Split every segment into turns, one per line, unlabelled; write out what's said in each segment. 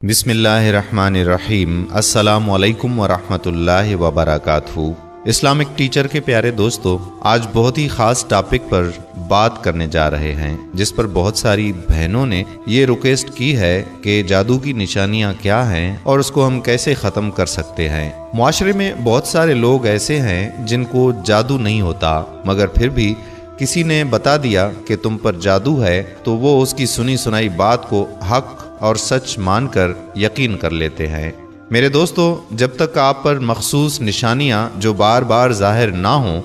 بسم اللہ الرحمن الرحیم۔ السلام علیکم ورحمۃ وبرکاتہ۔ اسلامک ٹیچر کے پیارے دوستو، آج بہت ہی خاص ٹاپک پر بات کرنے جا رہے ہیں، جس پر بہت ساری بہنوں نے یہ ریکویسٹ کی ہے کہ جادو کی نشانیاں کیا ہیں اور اس کو ہم کیسے ختم کر سکتے ہیں۔ معاشرے میں بہت سارے لوگ ایسے ہیں جن کو جادو نہیں ہوتا، مگر پھر بھی کسی نے بتا دیا کہ تم پر جادو ہے تو وہ اس کی سنی سنائی بات کو حق اور سچ مان کر یقین کر لیتے ہیں۔ میرے دوستو، جب تک آپ پر مخصوص نشانیاں جو بار بار ظاہر نہ ہوں،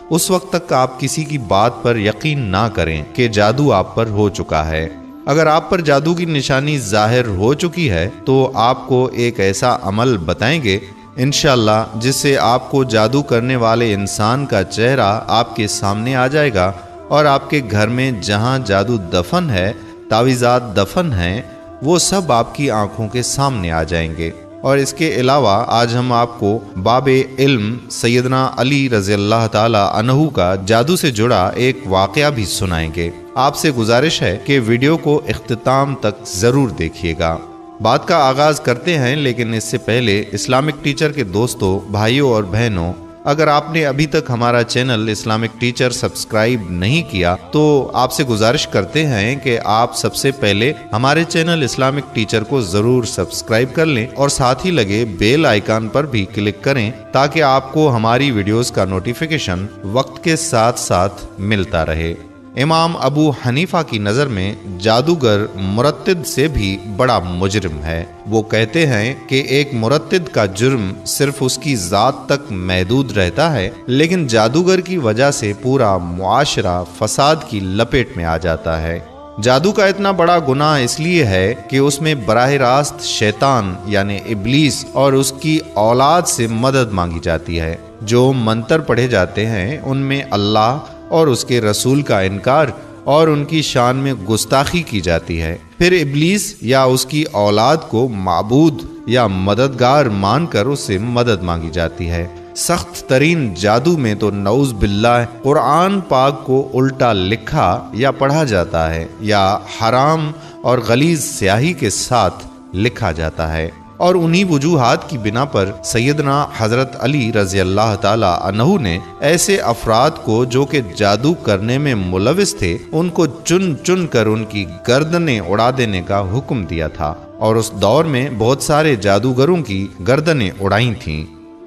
اس وقت تک آپ کسی کی بات پر یقین نہ کریں کہ جادو آپ پر ہو چکا ہے۔ اگر آپ پر جادو کی نشانی ظاہر ہو چکی ہے تو آپ کو ایک ایسا عمل بتائیں گے انشاءاللہ جس سے آپ کو جادو کرنے والے انسان کا چہرہ آپ کے سامنے آ جائے گا، اور آپ کے گھر میں جہاں جادو دفن ہے، تعویذات دفن ہیں، وہ سب آپ کی آنکھوں کے سامنے آ جائیں گے۔ اور اس کے علاوہ آج ہم آپ کو باب علم سیدنا علی رضی اللہ تعالی عنہ کا جادو سے جڑا ایک واقعہ بھی سنائیں گے۔ آپ سے گزارش ہے کہ ویڈیو کو اختتام تک ضرور دیکھیے گا۔ بات کا آغاز کرتے ہیں، لیکن اس سے پہلے اسلامک ٹیچر کے دوستوں، بھائیوں اور بہنوں، اگر آپ نے ابھی تک ہمارا چینل اسلامک ٹیچر سبسکرائب نہیں کیا تو آپ سے گزارش کرتے ہیں کہ آپ سب سے پہلے ہمارے چینل اسلامک ٹیچر کو ضرور سبسکرائب کر لیں اور ساتھ ہی لگے بیل آئیکن پر بھی کلک کریں تاکہ آپ کو ہماری ویڈیوز کا نوٹیفیکیشن وقت کے ساتھ ساتھ ملتا رہے۔ امام ابو حنیفہ کی نظر میں جادوگر مرتد سے بھی بڑا مجرم ہے۔ وہ کہتے ہیں کہ ایک مرتد کا جرم صرف اس کی ذات تک محدود رہتا ہے، لیکن جادوگر کی وجہ سے پورا معاشرہ فساد کی لپیٹ میں آ جاتا ہے۔ جادو کا اتنا بڑا گناہ اس لیے ہے کہ اس میں براہ راست شیطان یعنی ابلیس اور اس کی اولاد سے مدد مانگی جاتی ہے۔ جو منتر پڑھے جاتے ہیں ان میں اللہ اور اس کے رسول کا انکار اور ان کی شان میں گستاخی کی جاتی ہے۔ پھر ابلیس یا اس کی اولاد کو معبود یا مددگار مان کر اس سے مدد مانگی جاتی ہے۔ سخت ترین جادو میں تو نعوذ باللہ قرآن پاک کو الٹا لکھا یا پڑھا جاتا ہے یا حرام اور غلیظ سیاہی کے ساتھ لکھا جاتا ہے، اور انہی وجوہات کی بنا پر سیدنا حضرت علی رضی اللہ تعالی عنہ نے ایسے افراد کو جو کہ جادو کرنے میں ملوث تھے ان کو چن چن کر ان کی گردنیں اڑا دینے کا حکم دیا تھا، اور اس دور میں بہت سارے جادوگروں کی گردنیں اڑائی تھیں۔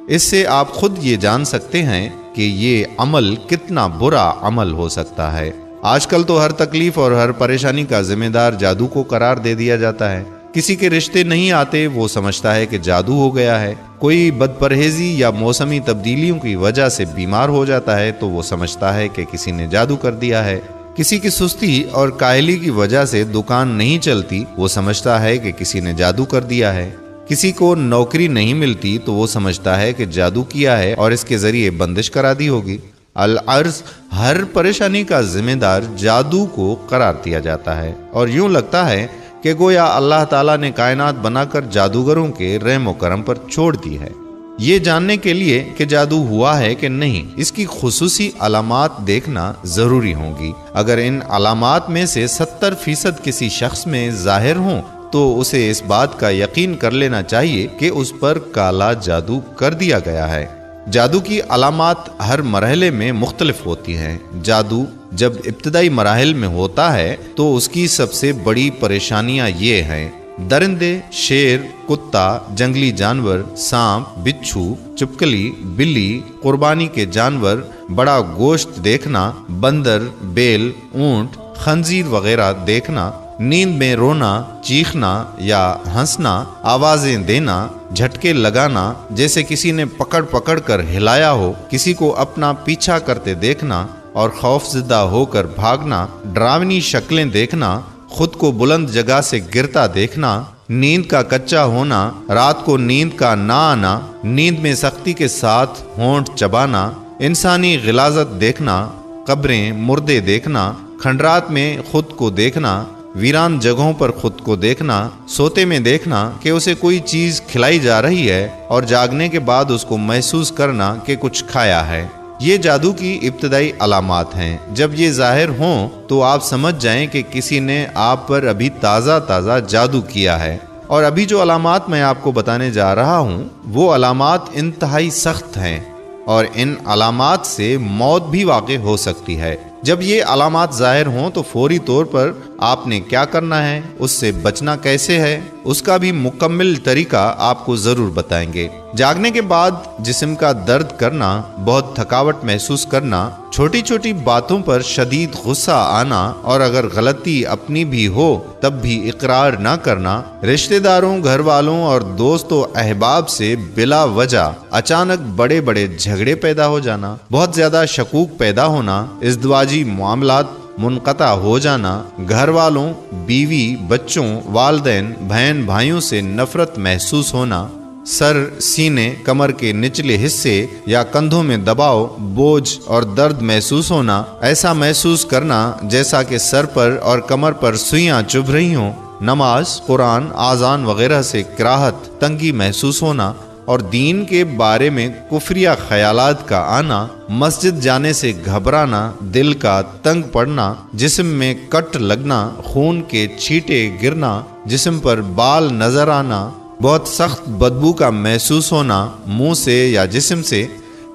اس سے آپ خود یہ جان سکتے ہیں کہ یہ عمل کتنا برا عمل ہو سکتا ہے۔ آج کل تو ہر تکلیف اور ہر پریشانی کا ذمہ دار جادو کو قرار دے دیا جاتا ہے۔ کسی کے رشتے نہیں آتے، وہ سمجھتا ہے کہ جادو ہو گیا ہے۔ کوئی بد پرہیزی یا موسمی تبدیلیوں کی وجہ سے بیمار ہو جاتا ہے تو وہ سمجھتا ہے کہ کسی نے جادو کر دیا ہے۔ کسی کی سستی اور کاہلی کی وجہ سے دکان نہیں چلتی، وہ سمجھتا ہے کہ کسی نے جادو کر دیا ہے۔ کسی کو نوکری نہیں ملتی تو وہ سمجھتا ہے کہ جادو کیا ہے اور اس کے ذریعے بندش کرا دی ہوگی۔ العرض ہر پریشانی کا ذمہ دار جادو کو قرار دیا جاتا ہے، اور یوں لگتا ہے کہ گویا اللہ تعالیٰ نے کائنات بنا کر جادوگروں کے رحم و کرم پر چھوڑ دی ہے۔ یہ جاننے کے لیے کہ جادو ہوا ہے کہ نہیں، اس کی خصوصی علامات دیکھنا ضروری ہوں گی۔ اگر ان علامات میں سے 70% کسی شخص میں ظاہر ہوں تو اسے اس بات کا یقین کر لینا چاہیے کہ اس پر کالا جادو کر دیا گیا ہے۔ جادو کی علامات ہر مرحلے میں مختلف ہوتی ہیں۔ جادو جب ابتدائی مراحل میں ہوتا ہے تو اس کی سب سے بڑی پریشانیاں یہ ہیں: درندے، شیر، کتا، جنگلی جانور، سانپ، بچھو، چپکلی، بلی، قربانی کے جانور، بڑا گوشت دیکھنا، بندر، بیل، اونٹ، خنزیر وغیرہ دیکھنا، نیند میں رونا، چیخنا یا ہنسنا، آوازیں دینا، جھٹکے لگانا جیسے کسی نے پکڑ پکڑ کر ہلایا ہو، کسی کو اپنا پیچھا کرتے دیکھنا اور خوف زدہ ہو کر بھاگنا، ڈراؤنی شکلیں دیکھنا، خود کو بلند جگہ سے گرتا دیکھنا، نیند کا کچا ہونا، رات کو نیند کا نہ آنا، نیند میں سختی کے ساتھ ہونٹ چبانا، انسانی غلاظت دیکھنا، قبریں، مردے دیکھنا، کھنڈرات میں خود کو دیکھنا، ویران جگہوں پر خود کو دیکھنا، سوتے میں دیکھنا کہ اسے کوئی چیز کھلائی جا رہی ہے اور جاگنے کے بعد اس کو محسوس کرنا کہ کچھ کھایا ہے۔ یہ جادو کی ابتدائی علامات ہیں۔ جب یہ ظاہر ہوں تو آپ سمجھ جائیں کہ کسی نے آپ پر ابھی تازہ جادو کیا ہے۔ اور ابھی جو علامات میں آپ کو بتانے جا رہا ہوں وہ علامات انتہائی سخت ہیں اور ان علامات سے موت بھی واقع ہو سکتی ہے۔ جب یہ علامات ظاہر ہوں تو فوری طور پر آپ نے کیا کرنا ہے، اس سے بچنا کیسے ہے، اس کا بھی مکمل طریقہ آپ کو ضرور بتائیں گے۔ جاگنے کے بعد جسم کا درد کرنا، بہت تھکاوٹ محسوس کرنا، چھوٹی چھوٹی باتوں پر شدید غصہ آنا اور اگر غلطی اپنی بھی ہو تب بھی اقرار نہ کرنا، رشتہ داروں، گھر والوں اور دوست و احباب سے بلا وجہ اچانک بڑے بڑے جھگڑے پیدا ہو جانا، بہت زیادہ شکوک پیدا ہونا، ازدواجی معاملات منقطع ہو جانا، گھر والوں، بیوی، بچوں، والدین، بہن بھائیوں سے نفرت محسوس ہونا، سر، سینے، کمر کے نچلے حصے یا کندھوں میں دباؤ، بوجھ اور درد محسوس ہونا، ایسا محسوس کرنا جیسا کہ سر پر اور کمر پر سوئیاں چبھ رہی ہوں، نماز، قرآن، آذان وغیرہ سے کراہت، تنگی محسوس ہونا اور دین کے بارے میں کفریہ خیالات کا آنا، مسجد جانے سے گھبرانا، دل کا تنگ پڑنا، جسم میں کٹ لگنا، خون کے چھینٹے گرنا، جسم پر بال نظر آنا، بہت سخت بدبو کا محسوس ہونا منہ سے یا جسم سے،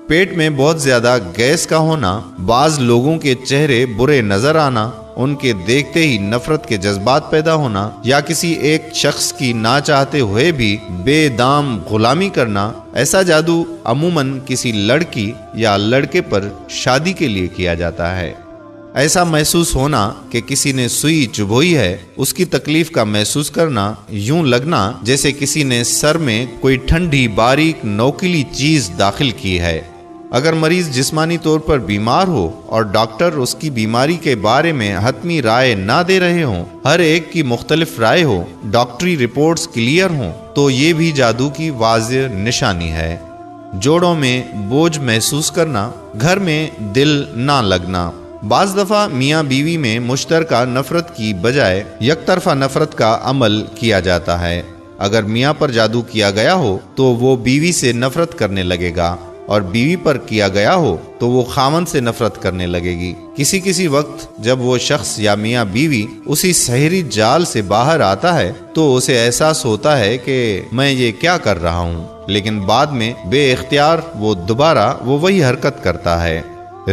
پیٹ میں بہت زیادہ گیس کا ہونا، بعض لوگوں کے چہرے برے نظر آنا، ان کے دیکھتے ہی نفرت کے جذبات پیدا ہونا یا کسی ایک شخص کی نہ چاہتے ہوئے بھی بے دام غلامی کرنا۔ ایسا جادو عموماً کسی لڑکی یا لڑکے پر شادی کے لیے کیا جاتا ہے۔ ایسا محسوس ہونا کہ کسی نے سوئی چبھوئی ہے، اس کی تکلیف کا محسوس کرنا، یوں لگنا جیسے کسی نے سر میں کوئی ٹھنڈی باریک نوکیلی چیز داخل کی ہے۔ اگر مریض جسمانی طور پر بیمار ہو اور ڈاکٹر اس کی بیماری کے بارے میں حتمی رائے نہ دے رہے ہوں، ہر ایک کی مختلف رائے ہو، ڈاکٹری رپورٹس کلیئر ہوں، تو یہ بھی جادو کی واضح نشانی ہے۔ جوڑوں میں بوجھ محسوس کرنا، گھر میں دل نہ لگنا، بعض دفعہ میاں بیوی میں مشترکہ نفرت کی بجائے یک طرفہ نفرت کا عمل کیا جاتا ہے۔ اگر میاں پر جادو کیا گیا ہو تو وہ بیوی سے نفرت کرنے لگے گا اور بیوی پر کیا گیا ہو تو وہ خاوند سے نفرت کرنے لگے گی۔ کسی وقت جب وہ شخص یا میاں بیوی اسی سحری جال سے باہر آتا ہے تو اسے احساس ہوتا ہے کہ میں یہ کیا کر رہا ہوں، لیکن بعد میں بے اختیار وہ دوبارہ وہی حرکت کرتا ہے۔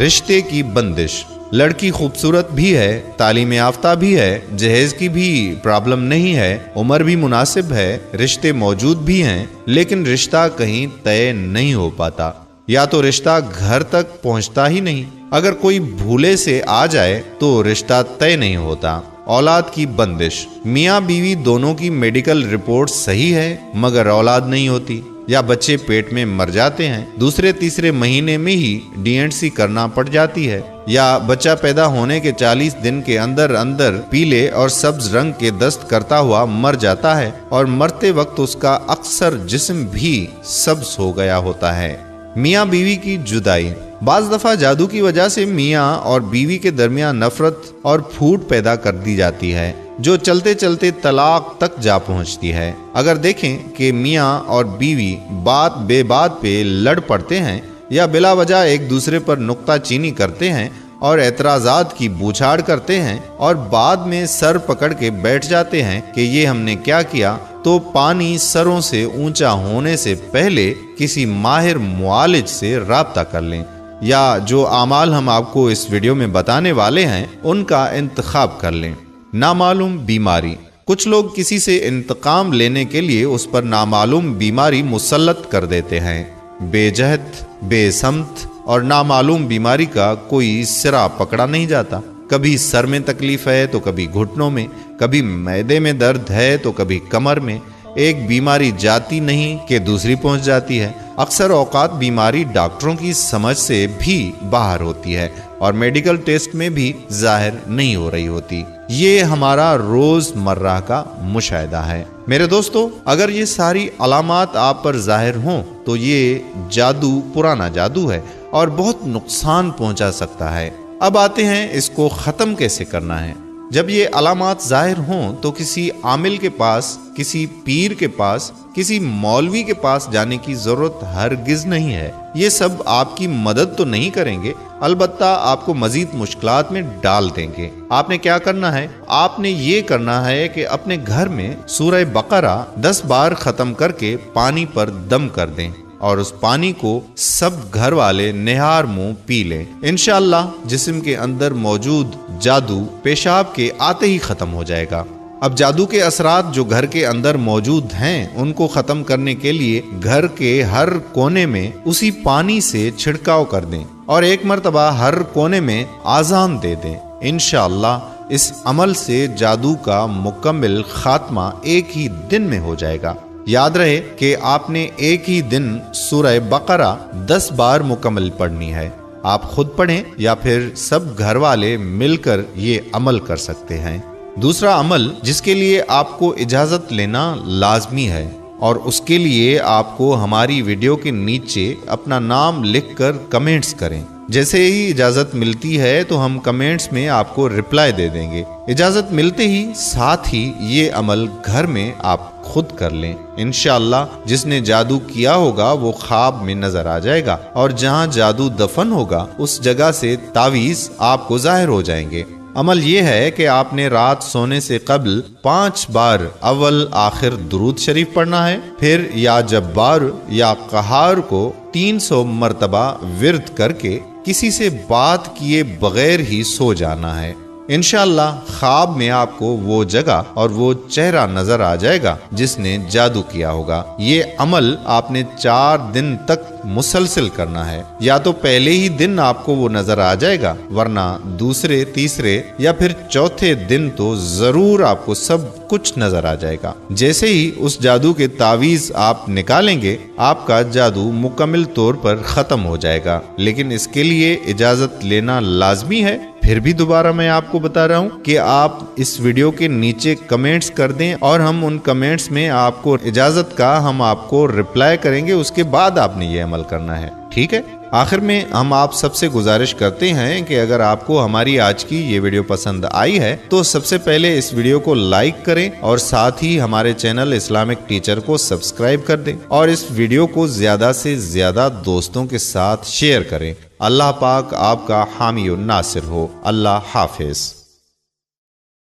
رشتے کی بندش، لڑکی خوبصورت بھی ہے، تعلیم یافتہ بھی ہے، جہیز کی بھی پرابلم نہیں ہے، عمر بھی مناسب ہے، رشتے موجود بھی ہیں، لیکن رشتہ کہیں طے نہیں ہو پاتا، یا تو رشتہ گھر تک پہنچتا ہی نہیں، اگر کوئی بھولے سے آ جائے تو رشتہ طے نہیں ہوتا۔ اولاد کی بندش، میاں بیوی دونوں کی میڈیکل رپورٹ صحیح ہے مگر اولاد نہیں ہوتی، یا بچے پیٹ میں مر جاتے ہیں، دوسرے تیسرے مہینے میں ہی DNC کرنا پڑ جاتی ہے، یا بچہ پیدا ہونے کے 40 دن کے اندر پیلے اور سبز رنگ کے دست کرتا ہوا مر جاتا ہے اور مرتے وقت اس کا اکثر جسم بھی سبز ہو گیا ہوتا ہے۔ میاں بیوی کی جدائی، بعض دفعہ جادو کی وجہ سے میاں اور بیوی کے درمیان نفرت اور پھوٹ پیدا کر دی جاتی ہے جو چلتے چلتے طلاق تک جا پہنچتی ہے۔ اگر دیکھیں کہ میاں اور بیوی بات بے بات پہ لڑ پڑتے ہیں یا بلا وجہ ایک دوسرے پر نکتہ چینی کرتے ہیں اور اعتراضات کی بوچھاڑ کرتے ہیں اور بعد میں سر پکڑ کے بیٹھ جاتے ہیں کہ یہ ہم نے کیا کیا، تو پانی سروں سے اونچا ہونے سے پہلے کسی ماہر معالج سے رابطہ کر لیں، یا جو اعمال ہم آپ کو اس ویڈیو میں بتانے والے ہیں ان کا انتخاب کر لیں۔ نامعلوم بیماری، کچھ لوگ کسی سے انتقام لینے کے لیے اس پر نامعلوم بیماری مسلط کر دیتے ہیں۔ بے جہت، بے سمت اور نامعلوم بیماری کا کوئی سرا پکڑا نہیں جاتا، کبھی سر میں تکلیف ہے تو کبھی گھٹنوں میں، کبھی معدے میں درد ہے تو کبھی کمر میں، ایک بیماری جاتی نہیں کہ دوسری پہنچ جاتی ہے۔ اکثر اوقات بیماری ڈاکٹروں کی سمجھ سے بھی باہر ہوتی ہے اور میڈیکل ٹیسٹ میں بھی ظاہر نہیں ہو رہی ہوتی۔ یہ ہمارا روز مرہ کا مشاہدہ ہے۔ میرے دوستو، اگر یہ ساری علامات آپ پر ظاہر ہوں تو یہ جادو پرانا جادو ہے اور بہت نقصان پہنچا سکتا ہے۔ اب آتے ہیں اس کو ختم کیسے کرنا ہے۔ جب یہ علامات ظاہر ہوں تو کسی عامل کے پاس، کسی پیر کے پاس، کسی مولوی کے پاس جانے کی ضرورت ہرگز نہیں ہے۔ یہ سب آپ کی مدد تو نہیں کریں گے، البتہ آپ کو مزید مشکلات میں ڈال دیں گے۔ آپ نے کیا کرنا ہے؟ آپ نے یہ کرنا ہے کہ اپنے گھر میں سورہ بقرہ 10 بار ختم کر کے پانی پر دم کر دیں اور اس پانی کو سب گھر والے نہار منہ پی لیں۔ انشاءاللہ جسم کے اندر موجود جادو پیشاب کے آتے ہی ختم ہو جائے گا۔ اب جادو کے اثرات جو گھر کے اندر موجود ہیں ان کو ختم کرنے کے لیے گھر کے ہر کونے میں اسی پانی سے چھڑکاؤ کر دیں اور ایک مرتبہ ہر کونے میں آذان دے دیں۔ انشاءاللہ اس عمل سے جادو کا مکمل خاتمہ ایک ہی دن میں ہو جائے گا۔ یاد رہے کہ آپ نے ایک ہی دن سورہ بقرہ 10 بار مکمل پڑھنی ہے۔ آپ خود پڑھیں یا پھر سب گھر والے مل کر یہ عمل کر سکتے ہیں۔ دوسرا عمل جس کے لیے آپ کو اجازت لینا لازمی ہے، اور اس کے لیے آپ کو ہماری ویڈیو کے نیچے اپنا نام لکھ کر کمنٹس کریں۔ جیسے ہی اجازت ملتی ہے تو ہم کمنٹس میں آپ کو رپلائی دے دیں گے۔ اجازت ملتے ہی ساتھ ہی یہ عمل گھر میں آپ خود کر لیں۔ انشاءاللہ جس نے جادو کیا ہوگا وہ خواب میں نظر آ جائے گا، اور جہاں جادو دفن ہوگا اس جگہ سے تعویذ آپ کو ظاہر ہو جائیں گے۔ عمل یہ ہے کہ آپ نے رات سونے سے قبل 5 بار اول آخر درود شریف پڑھنا ہے، پھر یا جبار یا قہار کو 300 مرتبہ ورد کر کے کسی سے بات کیے بغیر ہی سو جانا ہے۔ انشاءاللہ خواب میں آپ کو وہ جگہ اور وہ چہرہ نظر آ جائے گا جس نے جادو کیا ہوگا۔ یہ عمل آپ نے 4 دن تک مسلسل کرنا ہے۔ یا تو پہلے ہی دن آپ کو وہ نظر آ جائے گا، ورنہ دوسرے، تیسرے یا پھر چوتھے دن تو ضرور آپ کو سب کچھ نظر آ جائے گا۔ جیسے ہی اس جادو کے تعویذ آپ نکالیں گے آپ کا جادو مکمل طور پر ختم ہو جائے گا، لیکن اس کے لیے اجازت لینا لازمی ہے۔ پھر بھی دوبارہ میں آپ کو بتا رہا ہوں کہ آپ اس ویڈیو کے نیچے کمنٹس کر دیں اور ہم ان کمنٹس میں آپ کو اجازت کا ہم آپ کو رپلائی کریں گے، اس کے بعد آپ نے یہ عمل کرنا ہے، ٹھیک ہے؟ آخر میں ہم آپ سب سے گزارش کرتے ہیں کہ اگر آپ کو ہماری آج کی یہ ویڈیو پسند آئی ہے تو سب سے پہلے اس ویڈیو کو لائک کریں اور ساتھ ہی ہمارے چینل اسلامک ٹیچر کو سبسکرائب کر دیں اور اس ویڈیو کو زیادہ سے زیادہ دوستوں کے ساتھ شیئر کریں۔ اللہ پاک آپ کا حامی و ناصر ہو۔ اللہ حافظ۔